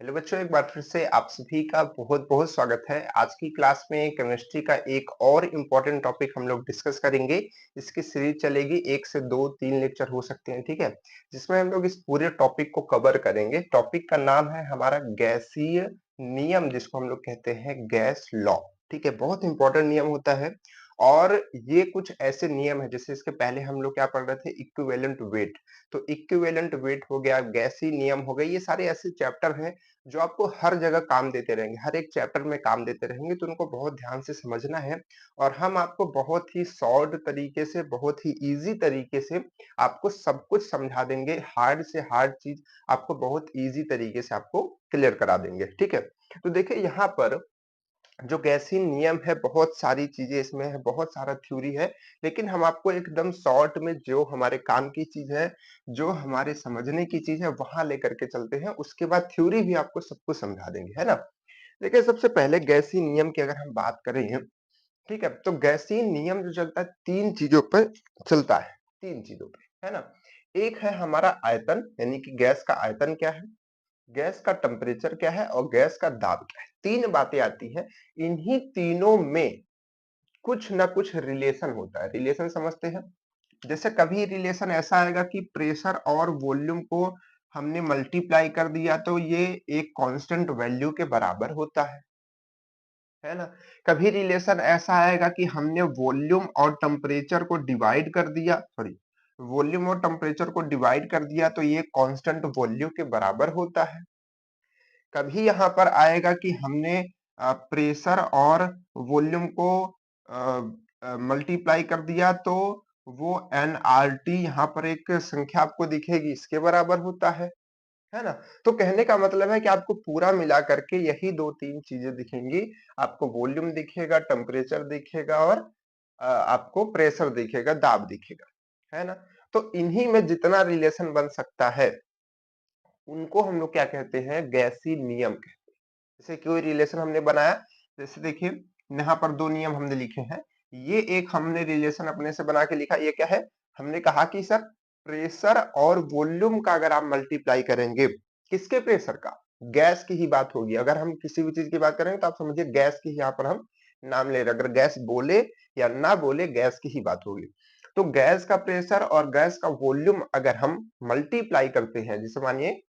Hello बच्चों, एक बार फिर से आप सभी का बहुत बहुत स्वागत है। आज की क्लास में केमिस्ट्री का एक और इम्पोर्टेंट टॉपिक हम लोग डिस्कस करेंगे। इसकी सीरीज चलेगी, 1 से 2-3 लेक्चर हो सकते हैं, ठीक है, जिसमें हम लोग इस पूरे टॉपिक को कवर करेंगे। टॉपिक का नाम है हमारा गैसीय नियम, जिसको हम लोग कहते हैं गैस लॉ। ठीक है, बहुत इंपॉर्टेंट नियम होता है। और ये कुछ ऐसे नियम है, जैसे इसके पहले हम लोग क्या पढ़ रहे थे, इक्विवेलेंट वेट। तो इक्विवेलेंट वेट हो गया, गैसीय नियम हो गए, ये सारे ऐसे चैप्टर हैं जो आपको हर जगह काम देते रहेंगे, हर एक चैप्टर में काम देते रहेंगे, तो उनको बहुत ध्यान से समझना है। और हम आपको बहुत ही शॉर्ट तरीके से, बहुत ही इजी तरीके से आपको सब कुछ समझा देंगे। हार्ड से हार्ड चीज आपको बहुत इजी तरीके से आपको क्लियर करा देंगे, ठीक है। तो देखिए यहाँ पर जो गैसीय नियम है, बहुत सारी चीजें इसमें है, बहुत सारा थ्योरी है, लेकिन हम आपको एकदम शॉर्ट में जो हमारे काम की चीज है, जो हमारे समझने की चीज है, वहां लेकर के चलते हैं। उसके बाद थ्योरी भी आपको सब कुछ समझा देंगे, है ना। देखिए, सबसे पहले गैसीय नियम की अगर हम बात करें, ठीक है, तो गैसीय नियम जो चलता है, तीन चीजों पर चलता है, तीन चीजों पे, है ना। एक है हमारा आयतन, यानी कि गैस का आयतन क्या है, गैस का टेम्परेचर क्या है, और गैस का दाब क्या है। तीन बातें आती हैं। इन्हीं तीनों में कुछ ना कुछ रिलेशन होता है। रिलेशन समझते हैं, जैसे कभी रिलेशन ऐसा आएगा कि प्रेशर और वॉल्यूम को हमने मल्टीप्लाई कर दिया तो ये एक कांस्टेंट वैल्यू के बराबर होता है ना। कभी रिलेशन ऐसा आएगा कि हमने वॉल्यूम और टेम्परेचर को डिवाइड कर दिया, सॉरी, वॉल्यूम और टेम्परेचर को डिवाइड कर दिया तो ये कांस्टेंट वॉल्यूम के बराबर होता है। कभी यहाँ पर आएगा कि हमने प्रेशर और वॉल्यूम को मल्टीप्लाई कर दिया तो वो nRT, यहाँ पर एक संख्या आपको दिखेगी, इसके बराबर होता है ना। तो कहने का मतलब है कि आपको पूरा मिला करके यही दो तीन चीजें दिखेंगी। आपको वॉल्यूम दिखेगा, टेम्परेचर दिखेगा, और आपको प्रेशर दिखेगा, दाब दिखेगा, है ना। तो इन्हीं में जितना रिलेशन बन सकता है, उनको हम लोग क्या कहते हैं, गैसीय नियम कहते हैं। जैसे कोई रिलेशन हमने बनाया, जैसे देखिए यहाँ पर दो नियम हमने लिखे हैं। ये एक हमने रिलेशन अपने से बना के लिखा, ये क्या है, हमने कहा कि सर प्रेशर और वॉल्यूम का अगर आप मल्टीप्लाई करेंगे, किसके प्रेशर का, गैस की ही बात होगी। अगर हम किसी भी चीज की बात करेंगे तो आप समझिए गैस की, यहाँ पर हम नाम ले रहे हैं, अगर गैस बोले या ना बोले, गैस की ही बात होगी। तो गैस का प्रेशर और गैस का वॉल्यूम अगर हम मल्टीप्लाई करते हैं, जैसे मानिए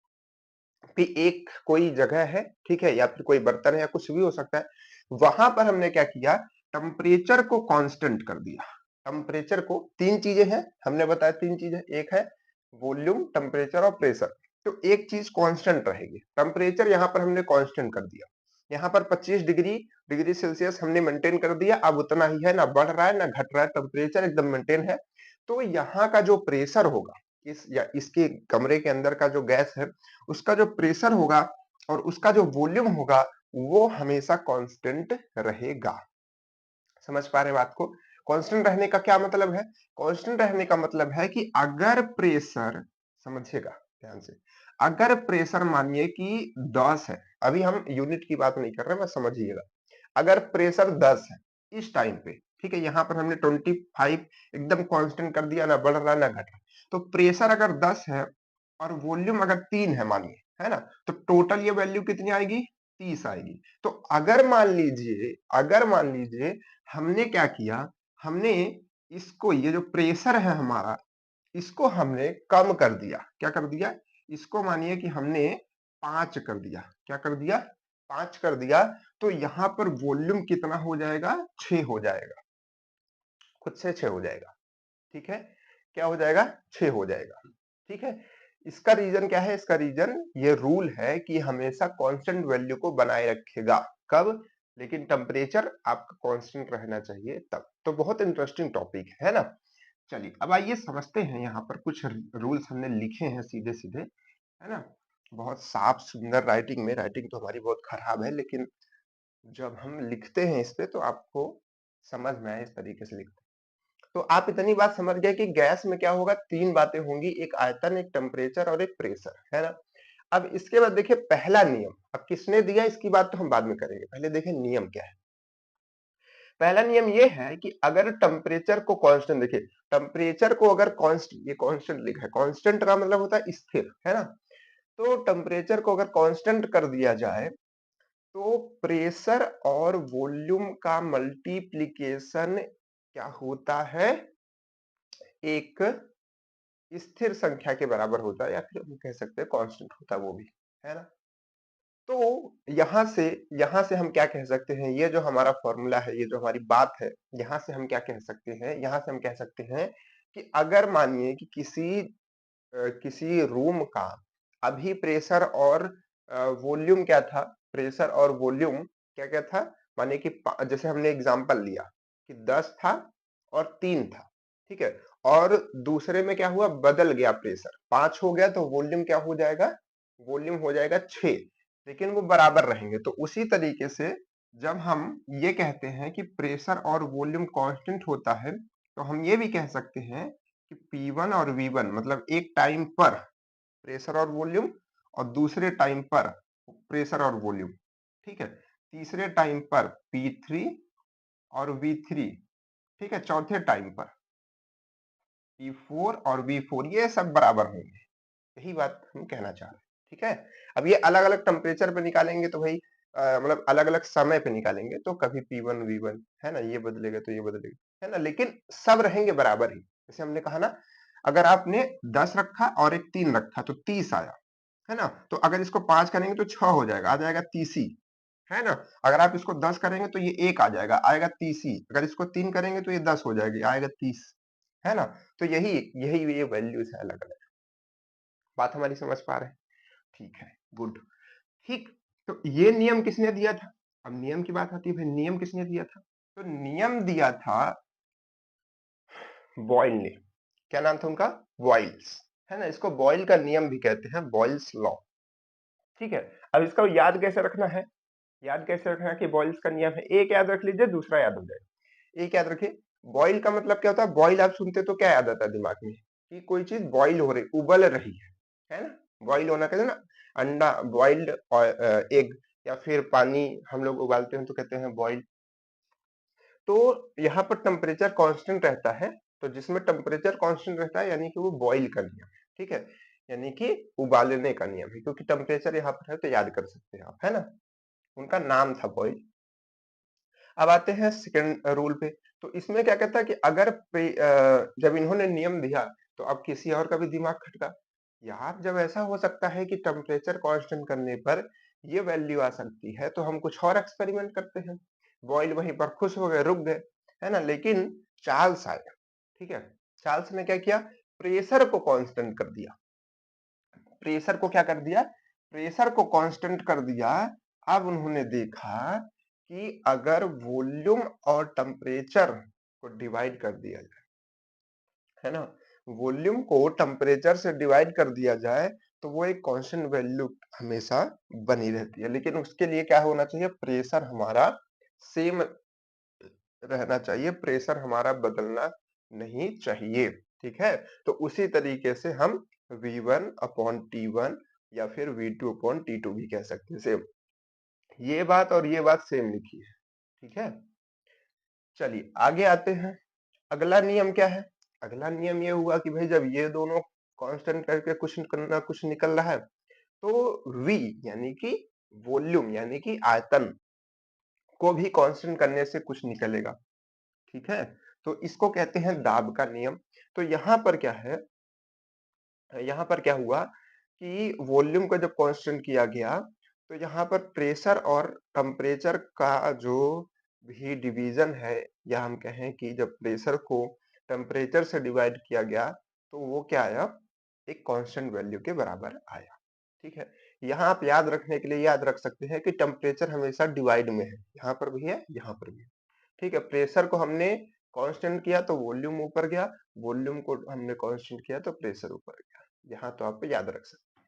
कि एक कोई जगह है, ठीक है, या फिर कोई बर्तन है, या कुछ भी हो सकता है, वहां पर हमने क्या किया, टेम्परेचर को कांस्टेंट कर दिया। टेम्परेचर को, तीन चीजें हैं हमने बताया, तीन चीजें, एक है वॉल्यूम, टेम्परेचर और प्रेशर। तो एक चीज कांस्टेंट रहेगी, टेम्परेचर यहाँ पर हमने कांस्टेंट कर दिया। यहाँ पर 25 डिग्री डिग्री सेल्सियस हमने मेंटेन कर दिया, अब उतना ही है, ना बढ़ रहा है ना घट रहा है, टेम्परेचर एकदम मेंटेन है। तो यहाँ का जो प्रेशर होगा, इस या इसके कमरे के अंदर का जो गैस है, उसका जो प्रेशर होगा और उसका जो वॉल्यूम होगा, वो हमेशा कांस्टेंट रहेगा। समझ पा रहे हैं बात को। कांस्टेंट रहने का क्या मतलब है, कांस्टेंट रहने का मतलब है कि अगर प्रेशर, समझिएगा ध्यान से, अगर प्रेशर मानिए कि 10 है, अभी हम यूनिट की बात नहीं कर रहे, बस समझिएगा। अगर प्रेशर 10 है इस टाइम पे, ठीक है, यहाँ पर हमने 25 एकदम कांस्टेंट कर दिया, ना बढ़ रहा ना घट रहा। तो प्रेशर अगर 10 है और वॉल्यूम अगर 3 है मानिए, है ना, तो टोटल ये वैल्यू कितनी आएगी, 30 आएगी। तो अगर मान लीजिए हमने क्या किया, हमने इसको, ये जो प्रेशर है हमारा, इसको हमने कम कर दिया। क्या कर दिया, इसको मानिए कि हमने 5 कर दिया। क्या कर दिया, 5 कर दिया। तो यहाँ पर वॉल्यूम कितना हो जाएगा, 6 हो जाएगा, खुद से 6 हो जाएगा, ठीक है। क्या हो जाएगा, 6 हो जाएगा, ठीक है। इसका रीजन क्या है, इसका रीजन ये रूल है कि हमेशा कांस्टेंट वैल्यू को बनाए रखेगा। कब, लेकिन टेम्परेचर आपका कांस्टेंट रहना चाहिए तब। तो बहुत इंटरेस्टिंग टॉपिक है ना। चलिए अब आइए समझते हैं, यहाँ पर कुछ रूल्स हमने लिखे हैं सीधे सीधे, है ना। बहुत साफ सुंदर राइटिंग में, राइटिंग तो हमारी बहुत खराब है, लेकिन जब हम लिखते हैं इस पे तो आपको समझ में आए, इस तरीके से लिखते हैं। तो आप इतनी बात समझ गए कि गैस में क्या होगा, तीन बातें होंगी, एक आयतन, एक टेम्परेचर और एक प्रेशर, है ना। अब इसके बाद देखिए पहला नियम, अब किसने दिया इसकी बात तो हम बाद में करेंगे, पहले देखें नियम क्या है। पहला नियम ये है कि अगर टेम्परेचर को कांस्टेंट, देखिए टेम्परेचर को अगर कांस्टेंट, ये कांस्टेंट लिखा है, कांस्टेंट का मतलब होता है स्थिर, है ना। तो टेम्परेचर को अगर कांस्टेंट कर दिया जाए, तो प्रेशर और वॉल्यूम का मल्टीप्लिकेशन क्या होता है? एक स्थिर संख्या के बराबर होता है, या फिर हम कह सकते हैं कांस्टेंट होता है वो भी, है ना? तो यहाँ से हम क्या कह सकते हैं, ये जो हमारा फॉर्मूला है, ये जो हमारी बात है, यहाँ से हम क्या कह सकते हैं, यहाँ से हम कह सकते हैं कि अगर मानिए कि किसी रूम का अभी प्रेशर और वॉल्यूम क्या था, प्रेशर और वॉल्यूम क्या क्या था, मानिए कि जैसे हमने एग्जांपल लिया कि 10 था और 3 था, ठीक है, और दूसरे में क्या हुआ, बदल गया, प्रेशर 5 हो गया, तो वॉल्यूम क्या हो जाएगा, वॉल्यूम हो जाएगा 6, लेकिन वो बराबर रहेंगे। तो उसी तरीके से जब हम ये कहते हैं कि प्रेशर और वॉल्यूम कांस्टेंट होता है, तो हम ये भी कह सकते हैं कि P1 और V1 मतलब एक टाइम पर प्रेशर और वॉल्यूम, और दूसरे टाइम पर प्रेशर और वॉल्यूम, ठीक है, तीसरे टाइम पर P3 और V3, ठीक है, चौथे टाइम पर P4 और V4, ये सब बराबर होंगे। यही बात हम कहना चाह रहे हैं, ठीक है। अब ये अलग अलग टेम्परेचर पे निकालेंगे तो भाई मतलब अलग अलग समय पे निकालेंगे, तो कभी P1 V1, है ना, ये बदलेगा तो ये बदलेगा, है ना, लेकिन सब रहेंगे बराबर ही। जैसे हमने कहा ना, अगर आपने 10 रखा और एक 3 रखा तो 30 आया, है ना, तो अगर इसको 5 करेंगे तो 6 हो जाएगा, आ जाएगा 30, है ना। अगर आप इसको 10 करेंगे तो ये 1 आ जाएगा, आएगा 30, अगर इसको 3 करेंगे तो ये 10 हो जाएगी, आएगा 30, है ना। तो यही यही ये वैल्यूज है अलग अलग। बात हमारी समझ पा रहे हैं? ठीक है, गुड। ठीक, तो ये नियम किसने दिया था? अब नियम की बात आती है, भाई नियम किसने दिया था? तो नियम दिया था बॉयल ने। क्या नाम था उनका? बॉयल्स, है ना, इसको बॉयल का नियम भी कहते हैं, बॉयल्स लॉ, ठीक है। अब इसका याद कैसे रखना है? याद कैसे रखना है कि बॉयल्स का नियम है, एक याद रख लीजिए, दूसरा याद हो जाएगा। एक याद रखिए, बॉयल का मतलब क्या होता है, बॉयल आप सुनते तो क्या याद आता है दिमाग में, कि कोई चीज बॉयल हो रही, उबल रही है ना। बॉयल होना कहते हैं ना, अंडा बॉइल्ड, एग, या फिर पानी हम लोग उबालते हैं तो कहते हैं बॉइल्ड। तो यहाँ पर टेम्परेचर कांस्टेंट रहता है, तो जिसमें टेम्परेचर कांस्टेंट रहता है यानी कि वो बॉईल का नियम है, ठीक है, यानी कि उबालने का नियम है, क्योंकि टेम्परेचर यहाँ पर है तो याद कर सकते हैं आप, है ना। उनका नाम था बॉईल। अब आते हैं सेकंड रूल पे। तो इसमें क्या कहता है कि अगर जब इन्होंने नियम दिया, तो अब किसी और का भी दिमाग खटका, यार जब ऐसा हो सकता है कि टेम्परेचर कांस्टेंट करने पर ये वैल्यू आ सकती है, तो हम कुछ और एक्सपेरिमेंट करते हैं। बॉयल वहीं पर खुश हो गए, रुक गए, है ना, लेकिन चार्ल्स आया, ठीक है। चार्ल्स ने क्या किया, प्रेशर को कांस्टेंट कर दिया। प्रेशर को क्या कर दिया, प्रेशर को कांस्टेंट कर दिया। अब उन्होंने देखा कि अगर वॉल्यूम और टेम्परेचर को डिवाइड कर दिया जाए, है ना, वॉल्यूम को टेम्परेचर से डिवाइड कर दिया जाए, तो वो एक कांस्टेंट वैल्यू हमेशा बनी रहती है, लेकिन उसके लिए क्या होना चाहिए, प्रेशर हमारा सेम रहना चाहिए, प्रेशर हमारा बदलना नहीं चाहिए, ठीक है। तो उसी तरीके से हम V1 अपॉन T1 या फिर V2 अपॉन T2 भी कह सकते हैं, सेम ये बात और ये बात सेम लिखी है, ठीक है। चलिए आगे आते हैं, अगला नियम क्या है? अगला नियम ये हुआ कि भाई जब ये दोनों कांस्टेंट करके कुछ ना कुछ निकल रहा है, तो V यानी कि वॉल्यूम यानी कि आयतन को भी कांस्टेंट करने से कुछ निकलेगा, ठीक है। तो इसको कहते हैं दाब का नियम। तो यहाँ पर क्या है, यहाँ पर क्या हुआ कि वॉल्यूम को जब कांस्टेंट किया गया, तो यहाँ पर प्रेशर और टेम्परेचर का जो भी डिवीजन है, या हम कहें कि जब प्रेशर को टेम्परेचर से डिवाइड किया गया, तो वो क्या आया, एक कांस्टेंट वैल्यू के बराबर आया, ठीक है। यहाँ आप याद रखने के लिए याद रख सकते हैं कि टेम्परेचर हमेशा डिवाइड में है, यहाँ पर भी है, यहाँ पर भी है, ठीक है। प्रेशर को हमने कांस्टेंट किया तो वॉल्यूम ऊपर गया, वॉल्यूम को हमने कांस्टेंट किया तो प्रेशर ऊपर गया। यहाँ तो आप याद रख सकते हैं,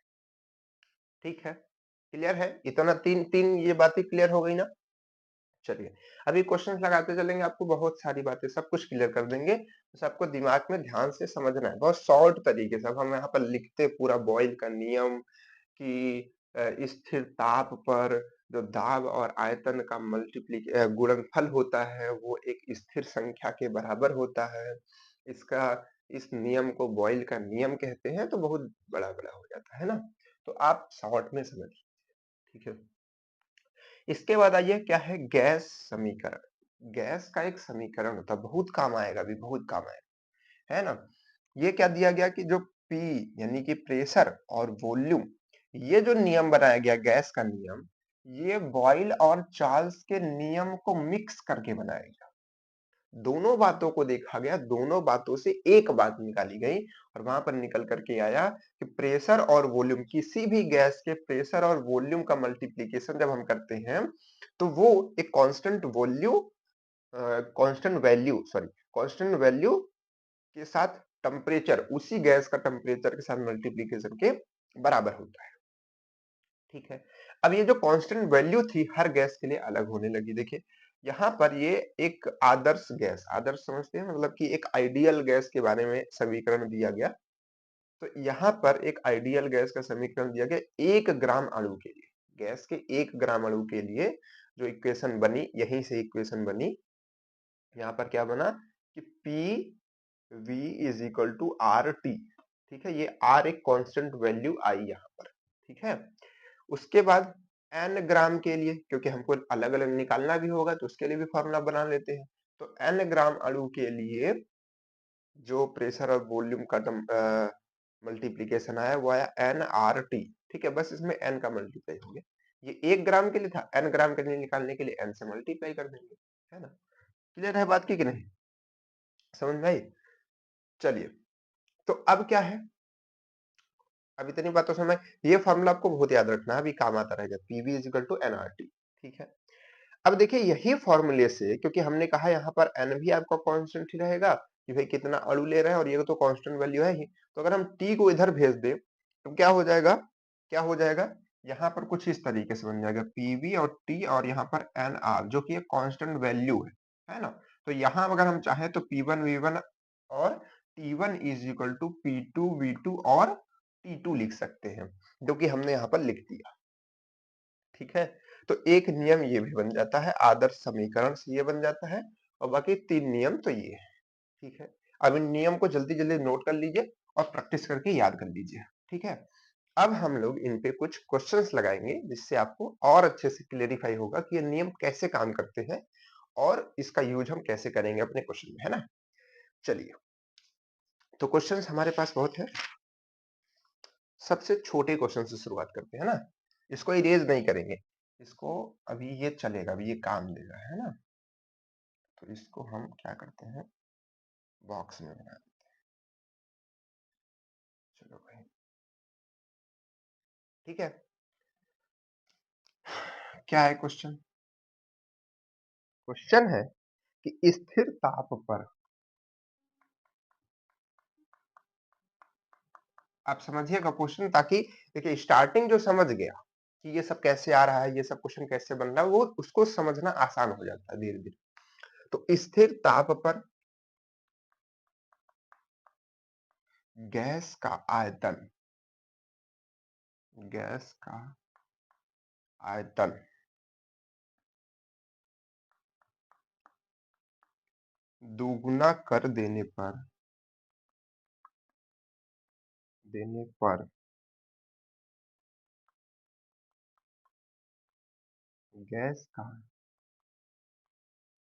ठीक है। क्लियर है? इतना तीन तीन ये बातें क्लियर हो गई ना। चलिए अभी क्वेश्चन लगाते चलेंगे, आपको बहुत सारी बातें सब कुछ क्लियर कर देंगे, बस आपको दिमाग में ध्यान से समझना है, बहुत शॉर्ट तरीके से। अब हम यहाँ पर लिखते पूरा बॉयल का नियम कि स्थिर ताप पर जो दाब और आयतन का गुणनफल होता है, वो एक स्थिर संख्या के बराबर होता है। इसका इस नियम को बॉयल का नियम कहते हैं, तो बहुत बड़ा बड़ा हो जाता है ना। तो आप शॉर्ट में समझ, ठीक है। इसके बाद आइए क्या है गैस समीकरण। गैस का एक समीकरण होता है, बहुत काम आएगा, अभी बहुत काम आएगा, है ना। ये क्या दिया गया कि जो P यानी कि प्रेशर और वॉल्यूम, ये जो नियम बनाया गया गैस का नियम, ये बॉयल और चार्ल्स के नियम को मिक्स करके बनाया गया। दोनों बातों को देखा गया, दोनों बातों से एक बात निकाली गई और वहां पर निकल करके आया कि प्रेशर और वॉल्यूम, किसी भी गैस के प्रेशर और वॉल्यूम का मल्टीप्लीकेशन जब हम करते हैं तो वो एक कांस्टेंट वॉल्यू कांस्टेंट वैल्यू के साथ टेम्परेचर, उसी गैस का टेम्परेचर के साथ मल्टीप्लीकेशन के बराबर होता है, ठीक है। अब ये जो कांस्टेंट वैल्यू थी हर गैस के लिए अलग होने लगी। देखिए यहाँ पर ये एक आदर्श गैस, आदर्श समझते हैं मतलब कि एक आइडियल गैस के बारे में समीकरण दिया गया। तो यहाँ पर एक आइडियल गैस का समीकरण दिया गया 1 ग्राम अणु के लिए, गैस के 1 ग्राम अणु के लिए जो इक्वेशन बनी, यहीं से इक्वेशन बनी। यहाँ पर क्या बना कि P V is equal to R T, ठीक है। ये आर एक कांस्टेंट वैल्यू आई यहाँ पर, ठीक है। उसके बाद एन ग्राम के लिए, क्योंकि हमको अलग अलग निकालना भी होगा तो उसके लिए भी फॉर्मूला बना लेते हैं। तो एन ग्राम अणु के लिए जो प्रेशर और वॉल्यूम का मल्टीप्लीकेशन आया वो आया एन आर टी, ठीक है। बस इसमें एन का मल्टीप्लाई हो गया, ये 1 ग्राम के लिए था, एन ग्राम के लिए निकालने के लिए एन से मल्टीप्लाई कर देंगे, है ना। क्लियर है बात की कि नहीं, समझ में आई। चलिए तो अब क्या है, अब इतनी बातों से मैं, ये फॉर्मूला आपको बहुत याद रखना है, अभी काम आता रहेगा, PV is equal to NRT, ठीक है। अब देखिए यही फॉर्मूले से, क्योंकि हमने कहा यहाँ पर एन भी आपका कांस्टेंट ही रहेगा कि भाई कितना अणु ले रहे हैं और ये तो कांस्टेंट वैल्यू है ही, तो अगर हम टी को इधर भेज दे तो क्या हो जाएगा, क्या हो जाएगा, यहाँ पर कुछ इस तरीके से बन जाएगा पीवी और टी और यहाँ पर एन आर जो कि एक कांस्टेंट वैल्यू है ना। तो यहाँ अगर हम चाहें तो पी वन वी वन और T one is equal to P two V two और टी टू लिख सकते हैं, जो कि हमने यहाँ पर लिख दिया, ठीक है। तो एक नियम ये भी बन जाता है, आदर्श समीकरण से ये बन जाता है, और बाकी 3 नियम तो ये है, ठीक है। अब इन नियम को जल्दी जल्दी नोट कर लीजिए और प्रैक्टिस करके याद कर लीजिए, ठीक है। अब हम लोग इन पे कुछ क्वेश्चंस लगाएंगे जिससे आपको और अच्छे से क्लेरिफाई होगा कि ये नियम कैसे काम करते हैं और इसका यूज हम कैसे करेंगे अपने क्वेश्चन में, है ना। चलिए तो क्वेश्चंस हमारे पास बहुत है, सबसे छोटे क्वेश्चन से शुरुआत करते हैं ना, इसको इरेज नहीं करेंगे, इसको अभी ये चलेगा, अभी ये काम देगा, है ना। तो इसको हम क्या करते हैं बॉक्स में बना देते हैं, चलो भाई ठीक है। क्या है क्वेश्चन, क्वेश्चन है कि स्थिर ताप पर, आप समझिएगा क्वेश्चन, ताकि देखिए स्टार्टिंग जो समझ गया कि ये सब कैसे आ रहा है, ये सब क्वेश्चन कैसे बन रहा है, वो उसको समझना आसान हो जाता है धीरे धीरे। तो स्थिर ताप पर गैस का आयतन, गैस का आयतन दोगुना कर देने पर गैस का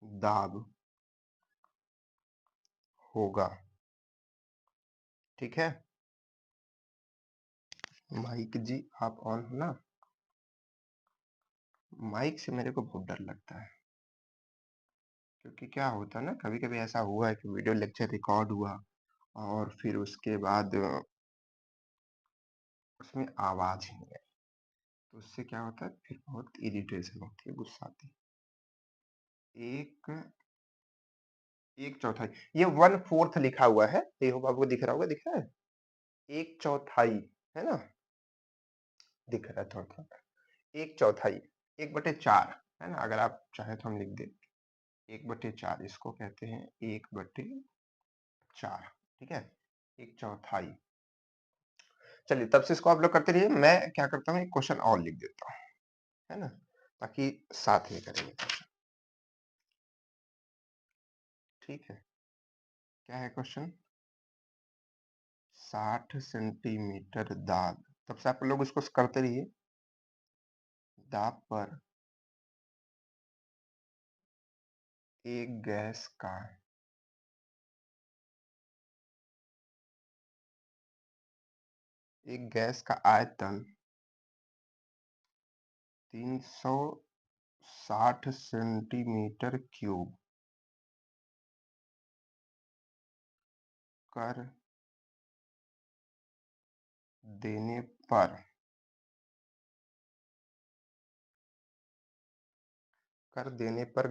दाब होगा, ठीक है। माइक जी आप ऑन हो ना, माइक से मेरे को बहुत डर लगता है, क्योंकि क्या होता है ना, कभी कभी ऐसा हुआ है कि वीडियो लेक्चर रिकॉर्ड हुआ और फिर उसके बाद उसमें आवाज ही नहीं आई, तो उससे क्या होता है फिर बहुत इरिटेशन होती है, गुस्सा आती है। एक चौथाई, ये 1/4 लिखा हुआ है, ये होगा आपको दिख रहा होगा, दिख रहा है, एक चौथाई, है ना, दिख रहा है थोड़ा थोड़ा, एक चौथाई, 1/4, है ना। अगर आप चाहे तो हम लिख दे 1/4, इसको कहते हैं 1/4, ठीक है, एक चौथाई। चलिए तब से इसको आप लोग करते रहिए, मैं क्या करता हूँ एक क्वेश्चन और लिख देता हूँ, है ना, ताकि साथ में करेंगे क्वेश्चन, ठीक है। क्या है क्वेश्चन, 60 सेंटीमीटर दाब तब से आप लोग इसको करते रहिए। दाब पर एक गैस का आयतन 360 सेंटीमीटर क्यूब कर देने पर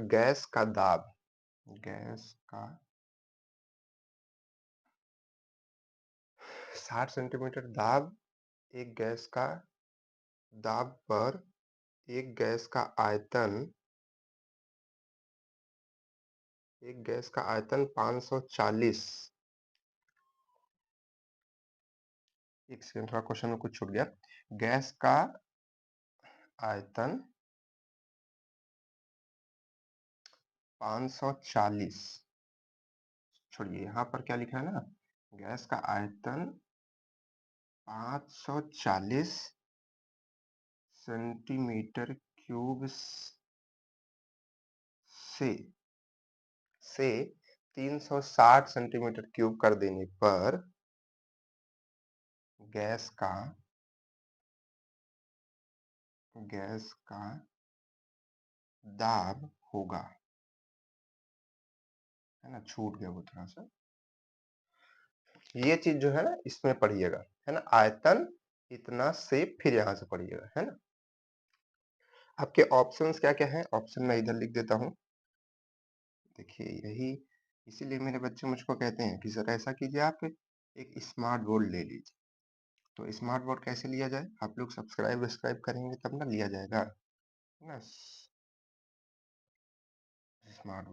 गैस का दाब 60 सेंटीमीटर दाब एक गैस का दाब पर एक गैस का आयतन 540। एक सेकंड, थोड़ा क्वेश्चन में कुछ छूट गया। गैस का आयतन 540, छोड़िए यहाँ पर क्या लिखा है ना, गैस का आयतन 540 सेंटीमीटर क्यूब से 360 सेंटीमीटर क्यूब कर देने पर गैस का दाब होगा, है ना, छूट गया वो थोड़ा सा। ये चीज जो है ना इसमें पढ़िएगा, है ना, आयतन इतना से फिर यहां से पढ़िएगा, है ना। आपके ऑप्शंस क्या क्या है, ऑप्शन मैं इधर लिख देता हूं। देखिए यही, इसीलिए मेरे बच्चे मुझको कहते हैं कि सर ऐसा कीजिए, आप एक स्मार्ट बोर्ड ले लीजिए। तो स्मार्ट बोर्ड कैसे लिया जाए, आप लोग सब्सक्राइब करेंगे तब ना लिया जाएगा, है ना। स्मार्ट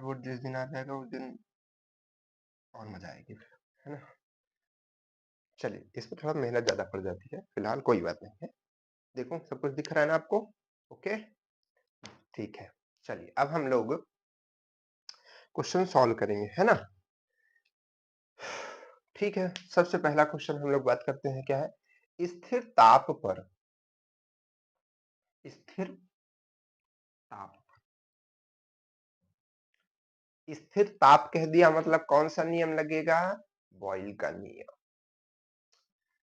बोर्ड जिस दिन आ जाएगा उस दिन और मजा आएगी, है ना। चलिए, इसमें थोड़ा मेहनत ज्यादा पड़ जाती है, फिलहाल कोई बात नहीं है। देखो सब कुछ दिख रहा है ना आपको, ओके, ठीक है। चलिए अब हम लोग क्वेश्चन सॉल्व करेंगे, है ना। ठीक है, सबसे पहला क्वेश्चन हम लोग बात करते हैं, क्या है, स्थिर ताप स्थिर ताप कह दिया मतलब कौन सा नियम लगेगा, बॉयल का नियम।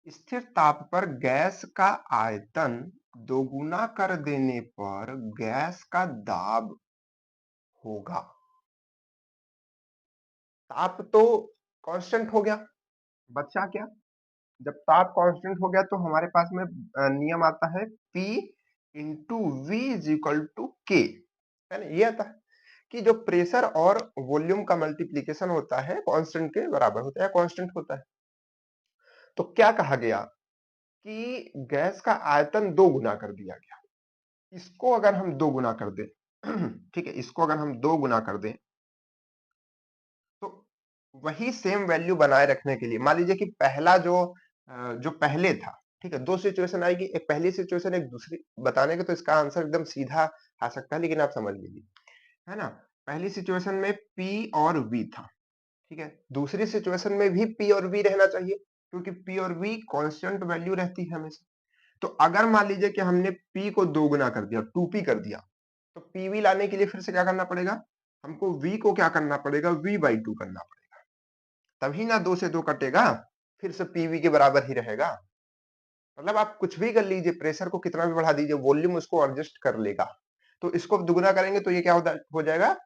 स्थिर ताप पर गैस का आयतन दोगुना कर देने पर गैस का दाब होगा। ताप तो कांस्टेंट हो गया, बचा क्या, जब ताप कांस्टेंट हो गया तो हमारे पास में नियम आता है P into V is equal to K, है ना। ये आता है कि जो प्रेशर और वॉल्यूम का मल्टीप्लीकेशन होता है कांस्टेंट के बराबर होता है, कांस्टेंट होता है। तो क्या कहा गया कि गैस का आयतन दो गुना कर दिया गया। इसको अगर हम दो गुना कर दें ठीक है, इसको अगर हम दो गुना कर दें तो वही सेम वैल्यू बनाए रखने के लिए, मान लीजिए कि पहला जो पहले था, ठीक है, दो सिचुएशन आएगी, एक पहली सिचुएशन एक दूसरी, बताने के तो इसका आंसर एकदम सीधा आ सकता है, लेकिन आप समझ लीजिए, है ना। पहली सिचुएशन में P और V था, ठीक है, दूसरी सिचुएशन में भी P और V रहना चाहिए, क्योंकि P और V कांस्टेंट वैल्यू रहती है हमेशा। तो अगर मान लीजिए कि हमने P को दो गुना कर दिया, 2P कर दिया, तो PV लाने के लिए फिर से क्या करना पड़ेगा, हमको V को क्या करना पड़ेगा, V/2 करना पड़ेगा, तभी ना दो से दो कटेगा, फिर से PV के बराबर ही रहेगा। मतलब आप कुछ भी कर लीजिए, प्रेशर को कितना भी बढ़ा दीजिए, वॉल्यूम उसको एडजस्ट कर लेगा। तो इसको दुगुना करेंगे तो ये क्या हो जाएगा,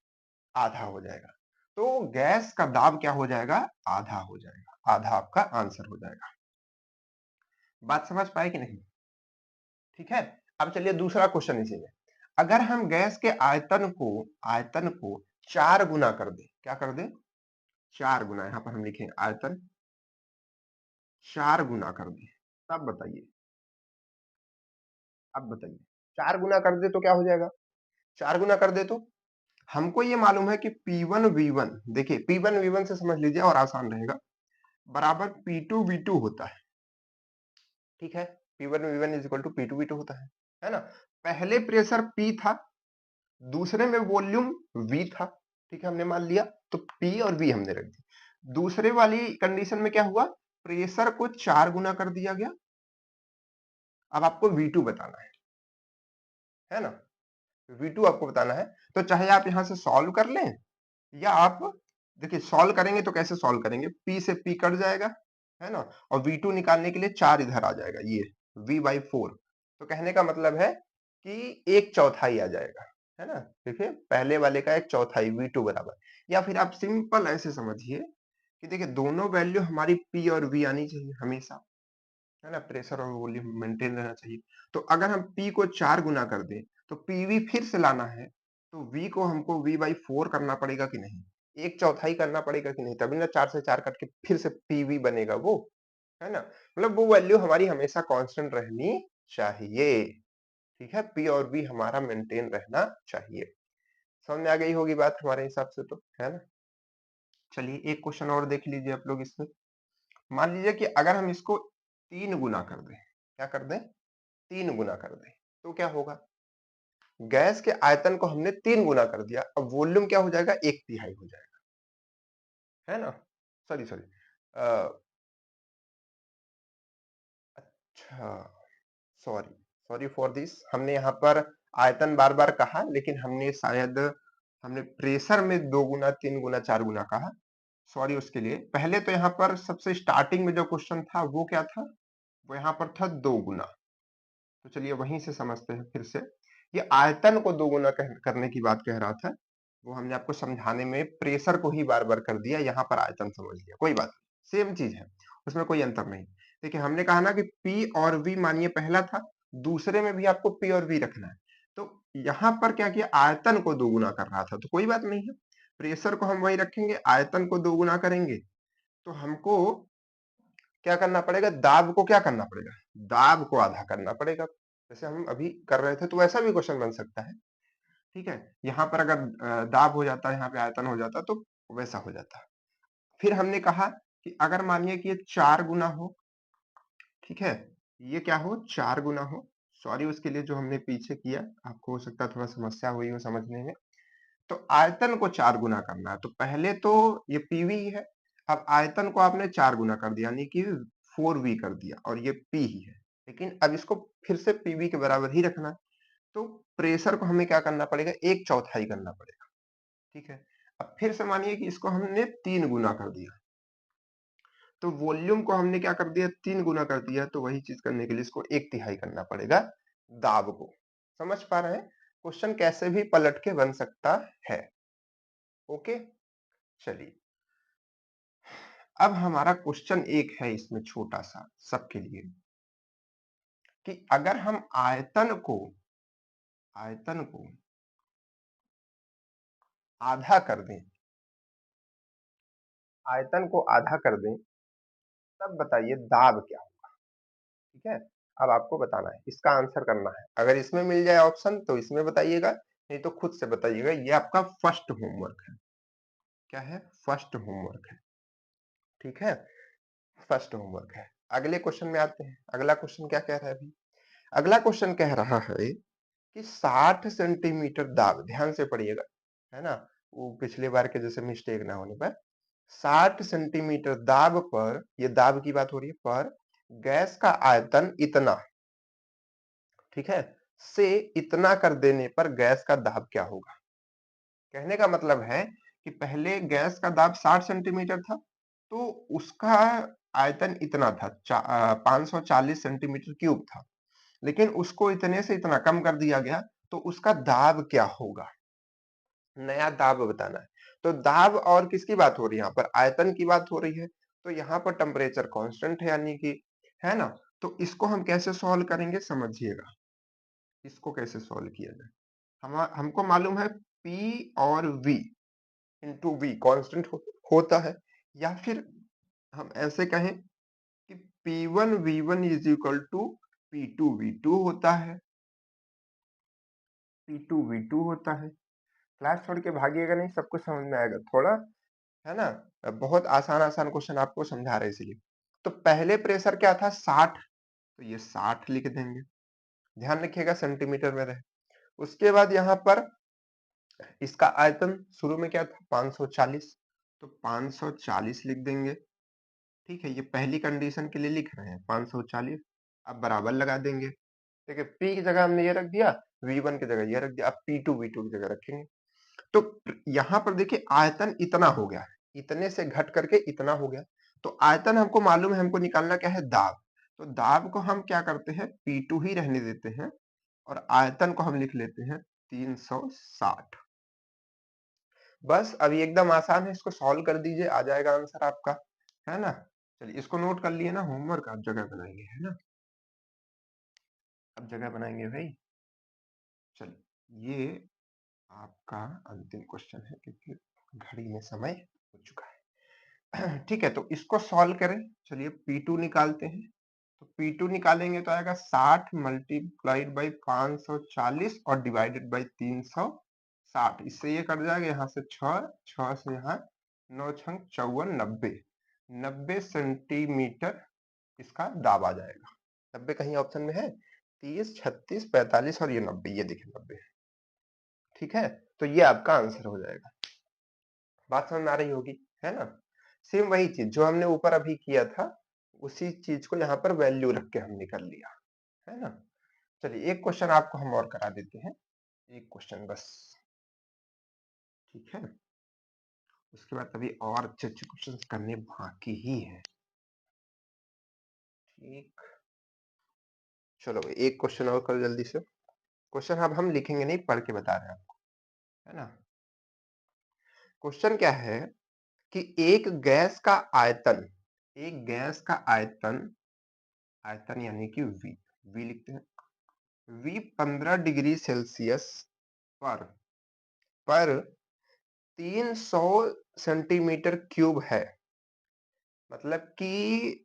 आधा हो जाएगा। तो गैस का दाब क्या हो जाएगा, आधा हो जाएगा, आधा आपका आंसर हो जाएगा। बात समझ पाए कि नहीं, ठीक है। अब चलिए दूसरा क्वेश्चन इसी में, अगर हम गैस के आयतन को 4 गुना कर दे, क्या कर दे, 4 गुना, यहां पर हम लिखेंगे आयतन 4 गुना कर दे, तब बताइए, अब बताइए 4 गुना कर दे तो क्या हो जाएगा, 4 गुना कर दे तो हमको ये मालूम है कि P1 V1, देखिए P1 V1 से समझ लीजिए और आसान रहेगा, बराबर P2 V2 होता है, ठीक है। P1 V1 is equal to P2 V2 होता है ना। पहले प्रेशर P था, दूसरे में वॉल्यूम V था, ठीक है, हमने मान लिया, तो P और V हमने रख दी। दूसरे वाली कंडीशन में क्या हुआ, प्रेशर को 4 गुना कर दिया गया। अब आपको V2 बताना है ना? V2 आपको बताना है, तो चाहे आप यहाँ से सॉल्व कर लें या आप देखिए सॉल्व करेंगे तो कैसे सॉल्व करेंगे? P से P कट जाएगा, है ना? और V2 निकालने के लिए 4 इधर आ जाएगा, ये V/4। तो कहने का मतलब है कि 1/4 आ जाएगा, है ना? देखिए पहले वाले का 1/4 V2 बराबर, या फिर आप सिंपल ऐसे समझिए कि देखिए दोनों वैल्यू हमारी P और V आनी चाहिए हमेशा, है ना? प्रेशर और वॉल्यूम मेंटेन रहना चाहिए। तो अगर हम P को 4 गुना कर दें, तो PV फिर से लाना है, तो V को हमको V/4 करना पड़ेगा कि नहीं? 1/4 करना पड़ेगा कि नहीं? तभी ना 4 से 4 कट के फिर से PV बनेगा वो, है ना? मतलब वो वैल्यू हमारी हमेशा कांस्टेंट रहनी चाहिए, ठीक है? P और V हमारा मेंटेन रहना चाहिए। समझ में आ गई होगी बात हमारे हिसाब से तो, है ना? चलिए एक क्वेश्चन और देख लीजिए आप लोग इसमें। मान लीजिए कि अगर हम इसको 3 गुना कर दें, क्या कर दें? 3 गुना कर दें, तो क्या होगा? गैस के आयतन को हमने 3 गुना कर दिया, अब वॉल्यूम क्या हो जाएगा? 1/3 हो जाएगा, है ना? सॉरी सॉरी अच्छा, सॉरी सॉरी फॉर दिस, हमने यहाँ पर आयतन बार-बार कहा, लेकिन हमने प्रेशर में 2 गुना, 3 गुना, 4 गुना कहा। सॉरी उसके लिए। पहले तो यहाँ पर सबसे स्टार्टिंग में जो क्वेश्चन था वो क्या था? वो यहाँ पर था 2 गुना। तो चलिए वहीं से समझते हैं फिर से। ये आयतन को दोगुना करने की बात कह रहा था, वो हमने आपको समझाने में प्रेशर को ही बार बार कर दिया, यहाँ पर आयतन समझ लिया, कोई बात नहीं, सेम चीज है, उसमें कोई अंतर नहीं। देखिए हमने कहा ना कि P और V मानिए पहला था, दूसरे में भी आपको P और V रखना है, तो यहाँ पर क्या किया? आयतन को दोगुना कर रहा था, तो कोई बात नहीं है, प्रेशर को हम वही रखेंगे, आयतन को दोगुना करेंगे, तो हमको क्या करना पड़ेगा? दाब को क्या करना पड़ेगा? दाब को आधा करना पड़ेगा, जैसे हम अभी कर रहे थे, तो वैसा भी क्वेश्चन बन सकता है, ठीक है? यहाँ पर अगर दाब हो जाता, यहाँ पे आयतन हो जाता, तो वैसा हो जाता। फिर हमने कहा कि अगर मानिए कि ये 4 गुना हो, ठीक है? ये क्या हो? 4 गुना हो। सॉरी उसके लिए जो हमने पीछे किया, आपको हो सकता है थोड़ा समस्या हुई हो समझने में। तो आयतन को 4 गुना करना है, तो पहले तो ये पीवी है, अब आयतन को आपने 4 गुना कर दिया, यानी कि 4v कर दिया, और ये p ही है, लेकिन अब इसको फिर से pv के बराबर ही रखना है, तो प्रेशर को हमें क्या करना पड़ेगा? 1/4 करना पड़ेगा, ठीक है? अब फिर से मानिए कि इसको हमने 3 गुना कर दिया, तो वॉल्यूम को हमने क्या कर दिया? 3 गुना कर दिया, तो वही चीज करने के लिए इसको 1/3 करना पड़ेगा दाब को। समझ पा रहे हैं? क्वेश्चन कैसे भी पलट के बन सकता है। ओके, चलिए अब हमारा क्वेश्चन एक है इसमें छोटा सा सबके लिए, कि अगर हम आयतन को आधा कर दें, आयतन को आधा कर दें, तब बताइए दाब क्या होगा? ठीक है? अब आपको बताना है, इसका आंसर करना है। अगर इसमें मिल जाए ऑप्शन तो इसमें बताइएगा, नहीं तो खुद से बताइएगा। ये आपका फर्स्ट होमवर्क है। क्या है? फर्स्ट होमवर्क है, ठीक है? फर्स्ट होमवर्क है। अगले क्वेश्चन में आते हैं। अगला क्वेश्चन क्या कह रहा है अभी? अगला क्वेश्चन कह रहा है कि 60 सेंटीमीटर दाब, ध्यान से पढ़िएगा, है ना? वो पिछले बार के जैसे मिस्टेक ना होने पर, 60 सेंटीमीटर दाब पर, ये दाब की बात हो रही है, पर गैस का आयतन इतना, ठीक है, से इतना कर देने पर गैस का दाब क्या होगा? कहने का मतलब है कि पहले गैस का दाब 60 सेंटीमीटर था, तो उसका आयतन इतना था, 540 सेंटीमीटर क्यूब था, लेकिन उसको इतने से इतना कम कर दिया गया, तो उसका दाब क्या होगा? नया दाब बताना है। तो दाब और किसकी बात हो रही है यहाँ पर? आयतन की बात हो रही है, तो यहाँ पर टेम्परेचर कांस्टेंट है, यानी कि, है ना? तो इसको हम कैसे सॉल्व करेंगे समझिएगा। इसको कैसे सॉल्व किया जाए? हमको मालूम है P और V इंटू V कांस्टेंट होता है, या फिर हम ऐसे कहें कि P1 V1 is equal to P2 V2 होता है, P2 V2 होता है। क्लास छोड़ के भागिएगा नहीं, सब कुछ समझ में आएगा थोड़ा, है ना? बहुत आसान आसान क्वेश्चन आपको समझा रहे इसलिए। तो पहले प्रेशर क्या था? 60, तो ये 60 लिख देंगे, ध्यान रखिएगा सेंटीमीटर में रहे। उसके बाद यहाँ पर इसका आयतन शुरू में क्या था? 540, तो 540 लिख देंगे, ठीक है, ये पहली कंडीशन के लिए लिख रहे हैं 540। अब बराबर लगा देंगे। देखिए P की जगह हमने ये रख दिया, V1 की जगह ये रख दिया, अब P2 V2 की जगह रखेंगे। तो यहाँ पर देखिए आयतन इतना हो गया है, इतने से घट करके इतना हो गया। तो आयतन हमको मालूम है, हमको निकालना क्या है, दाब। तो दाब को हम क्या करते हैं, P2 ही रहने देते हैं और आयतन को हम लिख लेते हैं 360। बस अभी एकदम आसान है, इसको सॉल्व कर दीजिए, आ जाएगा आंसर आपका, है ना। चलिए इसको नोट कर लिए ना, होमवर्क आप जगह बनाएंगे, है ना, अब जगह बनाएंगे भाई। चलिए ये आपका अंतिम क्वेश्चन है क्योंकि घड़ी में समय हो चुका है। ठीक है, तो इसको सॉल्व करें। चलिए P2 निकालते हैं। तो P2 निकालेंगे तो आएगा 60 मल्टीप्लाइड बाई 540 और डिवाइडेड बाई 360। इससे ये कट जाएगा, यहाँ से 6 से यहाँ 9 छंग 54, 90 सेंटीमीटर इसका दाब आ जाएगा। 90 कहीं ऑप्शन में है, 30, 36, 45 और ये 90, ये देखिए 90। ठीक है, तो ये आपका आंसर हो जाएगा। बात समझ में आ रही होगी, है ना। सेम वही चीज जो हमने ऊपर अभी किया था, उसी चीज को यहाँ पर वैल्यू रख के हमने कर लिया, है ना। चलिए एक क्वेश्चन आपको हम और करा देते हैं, एक क्वेश्चन बस। ठीक है, उसके बाद अभी और अच्छे अच्छे क्वेश्चन करने बाकी ही है। ठीक, चलो एक क्वेश्चन और करो जल्दी से। क्वेश्चन अब हम लिखेंगे नहीं, पढ़ के बता रहे हैं आपको, है ना। क्वेश्चन क्या है कि एक गैस का आयतन, एक गैस का आयतन, आयतन यानी कि V लिखते हैं, V 15 डिग्री सेल्सियस पर 300 सेंटीमीटर क्यूब है। मतलब कि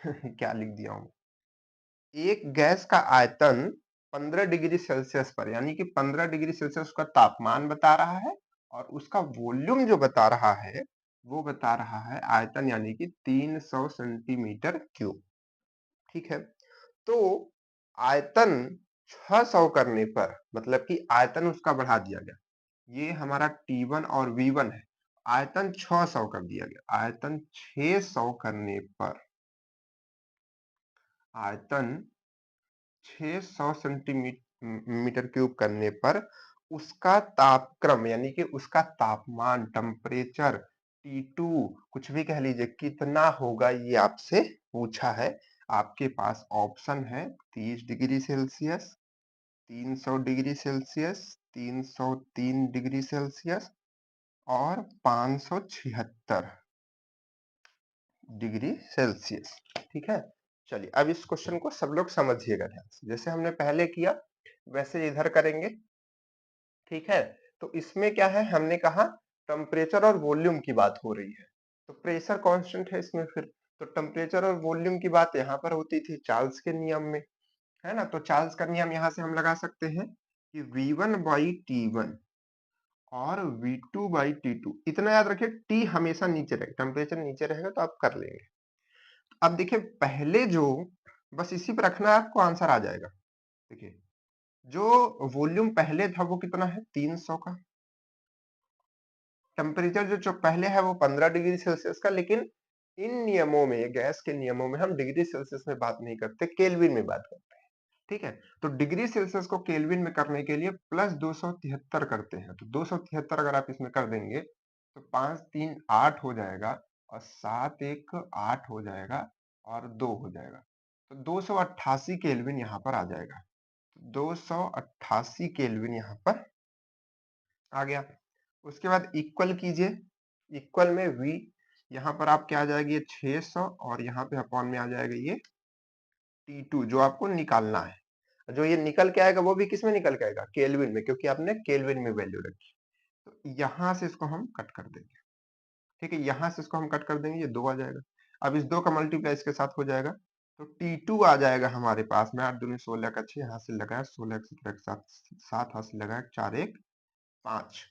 क्या लिख दिया हूं, एक गैस का आयतन 15 डिग्री सेल्सियस पर, यानी कि 15 डिग्री सेल्सियस का तापमान बता रहा है और उसका वॉल्यूम जो बता रहा है वो बता रहा है आयतन, यानी कि 300 सेंटीमीटर क्यूब। ठीक है, तो आयतन 600 करने पर, मतलब कि आयतन उसका बढ़ा दिया गया, ये हमारा T1 और V1 है, आयतन 600 कर दिया गया, आयतन 600 करने पर, आयतन 600 सेंटीमीटर क्यूब करने पर उसका तापक्रम, यानी कि उसका तापमान, टेम्परेचर T2 कुछ भी कह लीजिए, कितना होगा ये आपसे पूछा है। आपके पास ऑप्शन है 30 degree Celsius, 300 degree Celsius, 303 degree Celsius और 576 डिग्री सेल्सियस। ठीक है, चलिए अब इस क्वेश्चन को सब लोग समझिएगा ध्यान से, जैसे हमने पहले किया वैसे इधर करेंगे। ठीक है, तो इसमें क्या है, हमने कहा टेम्परेचर और वॉल्यूम की बात हो रही है, तो प्रेशर कांस्टेंट है इसमें फिर। तो टेम्परेचर और वॉल्यूम की बात यहाँ पर होती थी चार्ल्स के नियम में, है ना। तो चार्ल्स का नियम यहाँ से हम लगा सकते हैं कि V1 बाई T1 और V2 बाई T2, इतना याद रखिए, T हमेशा नीचे रहेगा, टेम्परेचर नीचे रहेगा तो आप कर लेंगे। अब देखिए पहले जो, बस इसी पर रखना है आपको, आंसर आ जाएगा। देखिए जो वॉल्यूम पहले था वो कितना है, 300 का। टेम्परेचर जो पहले है वो 15 डिग्री सेल्सियस का, लेकिन इन नियमों में, गैस के नियमों में हम डिग्री सेल्सियस में बात नहीं करते, केल्विन में बात करते हैं। ठीक है, तो डिग्री सेल्सियस को केल्विन में करने के लिए प्लस 273 करते हैं, तो 273 अगर आप इसमें कर देंगे तो 5 3 8 हो जाएगा और 7 1 8 हो जाएगा और 2 हो जाएगा, तो 288 केल्विन यहाँ पर आ जाएगा। 288 केल्विन यहाँ पर आ गया। उसके बाद इक्वल कीजिए, इक्वल में V यहाँ पर आपके आ जाएगी ये 600 और यहाँ पे अपॉन में आ जाएगा ये T2 जो आपको निकालना है। जो ये निकल के आएगा वो भी किस में निकल के आएगा, केल्विन में, क्योंकि आपने केल्विन में वैल्यू रखी। तो यहाँ से इसको हम कट कर देंगे। ठीक है, यहाँ से इसको हम कट कर देंगे, ये 2 आ जाएगा। अब इस 2 का मल्टीप्लाई इसके साथ हो जाएगा, तो T2 आ जाएगा हमारे पास में 8 दूनी 16 का 6, यहाँ से लगाया 16 17 के साथ 7 हाथ से लगाया 4 1 5,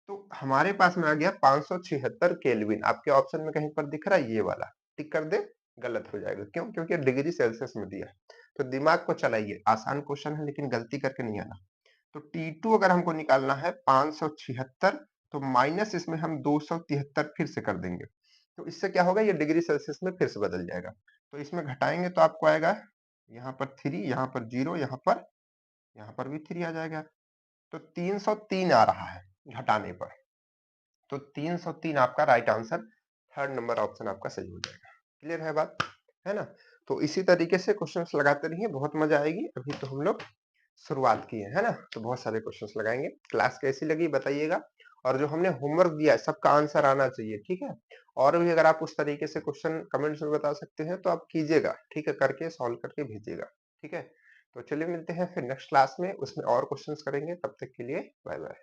तो हमारे पास में आ गया 576 केल्विन। आपके ऑप्शन में कहीं पर दिख रहा है ये वाला, टिक कर दे, गलत हो जाएगा। क्यों, क्योंकि डिग्री सेल्सियस में दिया है। तो दिमाग को चलाइए, आसान क्वेश्चन है लेकिन गलती करके नहीं आना। तो T2 अगर हमको निकालना है 576, तो माइनस इसमें हम 273 फिर से कर देंगे, तो इससे क्या होगा, ये डिग्री सेल्सियस में फिर से बदल जाएगा। तो इसमें घटाएँगे तो आपको आएगा यहाँ पर 3, यहाँ पर 0, यहाँ पर भी 3 आ जाएगा। तो 303 आ रहा है घटाने पर। तो 303 आपका right answer, third number option आपका सही हो जाएगा। क्लियर है बात? है ना? तो इसी तरीके से क्वेश्चंस लगाते रहिए, बहुत मजा आएगी। अभी तो हम लोग शुरुआत किए, है ना? तो बहुत सारे क्वेश्चंस लगाएँगे। क्लास कैसी लगी बताइएगा, और जो हमने होमवर्क दिया है सबका आंसर आना चाहिए, ठीक है? और भी अगर आप उस तरीके से क्वेश्चन कमेंट्स में बता सकते हैं तो आप कीजिएगा, ठीक है? करके सॉल्व करके भेजिएगा, ठीक है? तो चलिए मिलते हैं फिर नेक्स्ट क्लास में, उसमें और क्वेश्चंस करेंगे। तब तक के लिए बाय बाय।